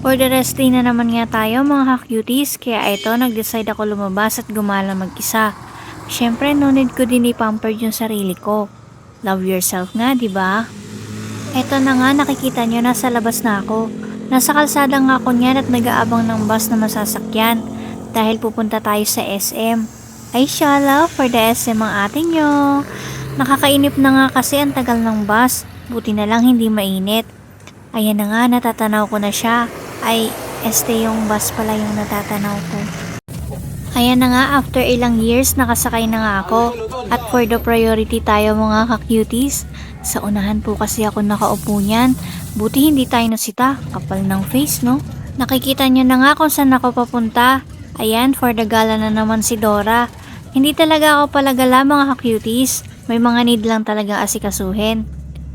For the rest day na naman nga tayo mga ka-cuties, kaya ito nag-decide ako lumabas at gumala mag-isa. Siyempre, no need ko din i-pamper yung sarili ko. Love yourself nga, di ba? Eto na nga, nakikita nyo, nasa labas na ako. Nasa kalsada nga ako niyan at nag-aabang ng bus na masasakyan dahil pupunta tayo sa SM. Ay shala, for the SM ang ating nyo. Nakakainip na nga kasi ang tagal ng bus. Buti na lang hindi mainit. Ayan na nga, natatanaw ko na siya. Ay, yung bus pala yung natatanaw ko. Ayan na nga, after ilang years, nakasakay na nga ako. At for the priority tayo mga ka-cuties. Sa unahan po kasi ako nakaupo niyan. Buti hindi tayo nasita. Kapal ng face, no? Nakikita niyo na nga kung saan ako papunta. Ayan, for the gala na naman si Dora. Hindi talaga ako palagala mga ka-cuties. May mga need lang talaga asikasuhin.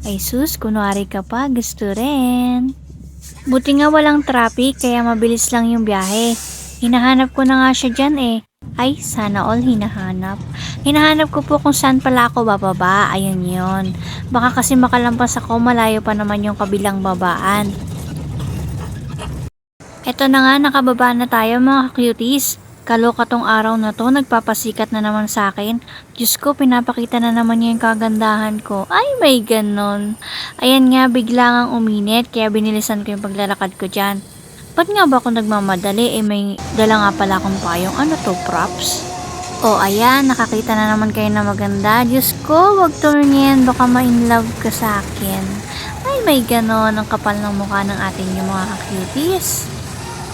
Ay sus, kunwari ka pa, gusto rin. Buti nga walang traffic kaya mabilis lang yung biyahe. Hinahanap ko na nga siya dyan eh. Ay, sana all hinahanap. Hinahanap ko po kung saan pala ako bababa. Ayun yon. Baka kasi makalampas ako, malayo pa naman yung kabilang babaan. Eto na nga, nakababa na tayo mga cuties. Kaloka tong araw na to, nagpapasikat na naman sa akin. Diyos ko, pinapakita na naman niya yung kagandahan ko. Ay, may ganon. Ayan nga, bigla ngang uminit, kaya binilisan ko yung paglalakad ko dyan. Ba't nga ba ako nagmamadali? May dala nga pala akong payong. Ano to, props? O, ayan, nakakita na naman kayo na maganda. Diyos ko, wag tumingin, baka ma-inlove ka sa akin. Ay, may ganon, ang kapal ng mukha ng ating yung mga cuties.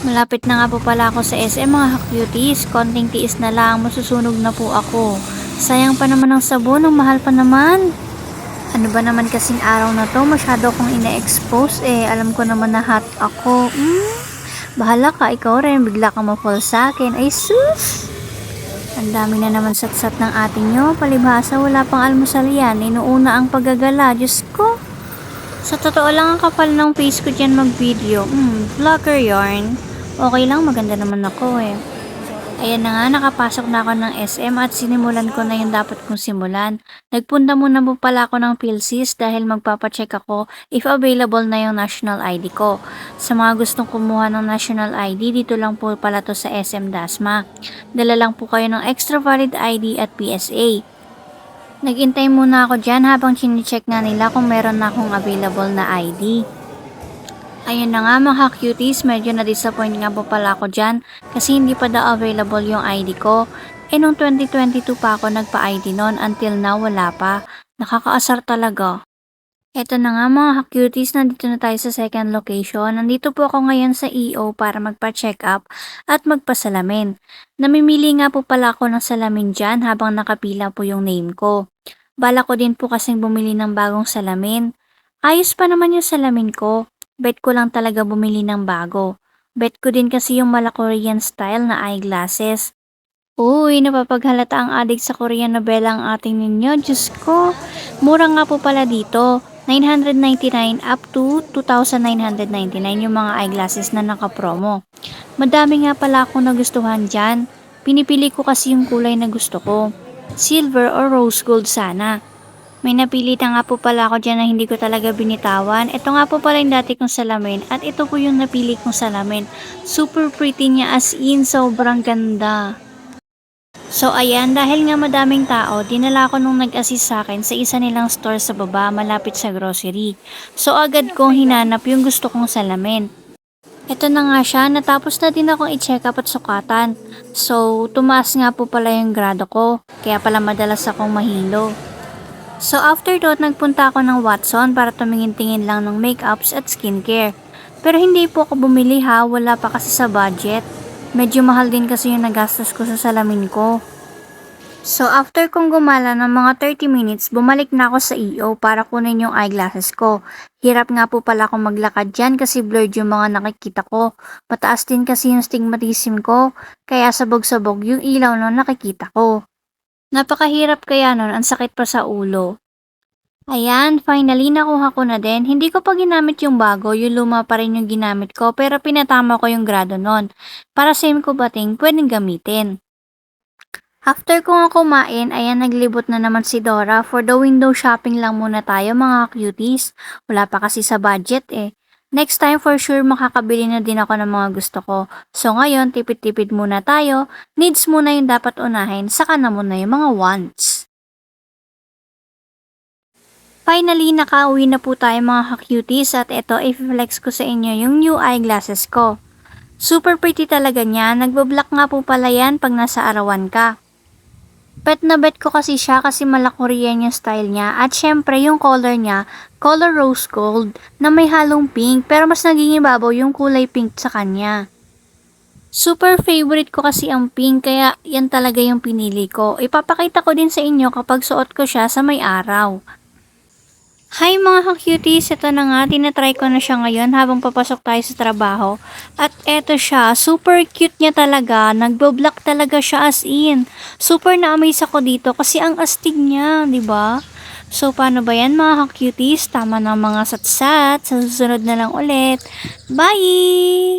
Malapit na nga po pala ako sa SM mga ka-cuties. Konting tiis na lang, masusunog na po ako. Sayang pa naman ang sabon, ang mahal pa naman. Ano ba naman kasing araw na to, masyado akong ina-expose eh. Alam ko naman na hot ako. Bahala ka, ikaw rin, bigla kang ma-fall sa akin. Ay sus! Ang dami na naman satsat ng ating nyo. Palibhasa, wala pang almusal yan. Inuuna ang paggagala. Diyos ko. Sa totoo lang ang kapal ng face ko dyan mag-video. Vlogger yarn. Okay lang, maganda naman ako eh. Ayan na nga, nakapasok na ako ng SM at sinimulan ko na yung dapat kong simulan. Nagpunta muna po pala ako ng PhilSys dahil magpapacheck ako if available na yung national ID ko. Sa mga gustong kumuha ng national ID, dito lang po pala to sa SM Dasma. Dala lang po kayo ng extra valid ID at PSA. Nagintay muna ako dyan habang chine-check nga nila kung meron na akong available na ID. Ayun na nga mga cuties, medyo na-disappoint nga po pala ako dyan kasi hindi pa daw available yung ID ko. Nung 2022 pa ako nagpa-ID noon, until now wala pa. Nakakaasar talaga. Eto na nga mga cuties, nandito na tayo sa second location. Nandito po ako ngayon sa EO para magpa-check up at magpasalamin. Namimili nga po pala ako ng salamin dyan habang nakapila po yung name ko. Bala ko din po kasing bumili ng bagong salamin. Ayos pa naman yung salamin ko. Bet ko lang talaga bumili ng bago. Bet ko din kasi yung mala Korean style na eyeglasses. Uy, napapaghalata ang adik sa Korean novela ang ating ninyo. Diyos ko, mura nga po pala dito. 999 up to 2,999 yung mga eyeglasses na nakapromo. Madami nga pala akong nagustuhan dyan. Pinipili ko kasi yung kulay na gusto ko. Silver or rose gold sana. May napili na nga po pala ako dyan na hindi ko talaga binitawan. Ito nga po pala yung dati kong salamin at ito po yung napili kong salamin. Super pretty niya, as in, sobrang ganda. So ayan, dahil nga madaming tao, dinala ko nung nag-assist sa akin sa isa nilang store sa baba malapit sa grocery. So agad kong hinanap yung gusto kong salamin. Ito na nga siya, natapos na din akong i-check up at sukatan. So tumaas nga po pala yung grado ko, kaya pala madalas akong mahilo. So after that, nagpunta ako ng Watson para tumingin-tingin lang ng makeups at skincare. Pero hindi po ako bumili ha, wala pa kasi sa budget. Medyo mahal din kasi yung nagastos ko sa salamin ko. So after kong gumala ng mga 30 minutes, bumalik na ako sa EO para kunin yung eyeglasses ko. Hirap nga po pala akong maglakad dyan kasi blurred yung mga nakikita ko. Mataas din kasi yung stigmatism ko, kaya sabog-sabog yung ilaw na nakikita ko. Napakahirap kaya nun, ang sakit pa sa ulo. Ayan, finally nakuha ko na din. Hindi ko pa ginamit yung bago, yung luma pa rin yung ginamit ko, pero pinatama ko yung grado nun. Para same ko bating, pwedeng gamitin. After ko nga kumain, ayan naglibot na naman si Dora. For the window shopping lang muna tayo mga cuties. Wala pa kasi sa budget eh. Next time for sure makakabili na din ako ng mga gusto ko. So ngayon, tipid-tipid muna tayo. Needs muna yung dapat unahin, saka na muna yung mga wants. Finally, nakauwi na po tayo mga ka-cuties at ito, i-flex ko sa inyo yung new eyeglasses ko. Super pretty talaga niya, nagbablock nga po pala yan pag nasa arawan ka. Bet na bet ko kasi siya kasi mala-Korean yung style niya at syempre yung color niya, color rose gold na may halong pink pero mas naging ibabaw yung kulay pink sa kanya. Super favorite ko kasi ang pink kaya yan talaga yung pinili ko. Ipapakita ko din sa inyo kapag suot ko siya sa may araw. Hi mga ka-cuties, ito na nga, tinatry ko na siya ngayon habang papasok tayo sa trabaho. At eto siya, super cute niya talaga, nagbo-block talaga siya as in. Super na-amaze ako dito kasi ang astig niya, di ba? So paano ba yan mga ka-cuties? Tama na mga satsat, sa susunod na lang ulit. Bye!